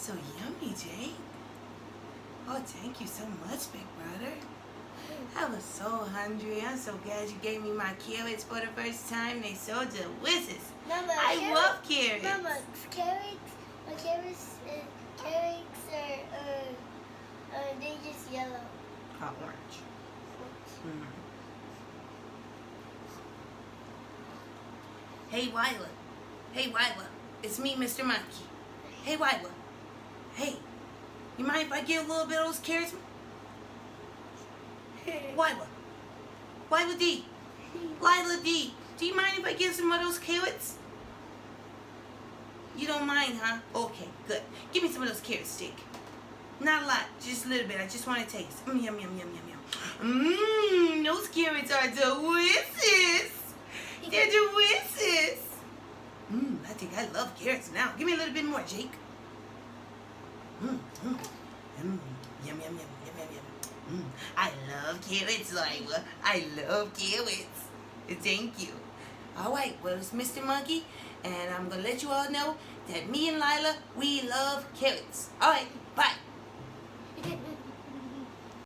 so yummy, Jake. Oh, thank you so much, big brother. I was so hungry. I'm so glad you gave me my carrots for the first time. They're so delicious. Mama, I love carrots. Mama, carrots are they just yellow? Orange. Mm. Hey, Lylah. Hey, Lylah. It's me, Mr. Monkey. Hey, Lylah. Hey, you mind if I get a little bit of those carrots? Lylah. Lylah D. Lylah D. Do you mind if I get some of those carrots? You don't mind, huh? Okay, good. Give me some of those carrots, Jake. Not a lot, just a little bit. I just want to taste. Yum, yum, yum, yum, yum. Those carrots are delicious. They're delicious. I think I love carrots now. Give me a little bit more, Jake. Yum, yum, yum, yum, yum, yum. I love carrots, Lylah. I love carrots. Thank you. All right, well, it's Mr. Monkey, and I'm going to let you all know that me and Lylah, we love carrots. All right, bye.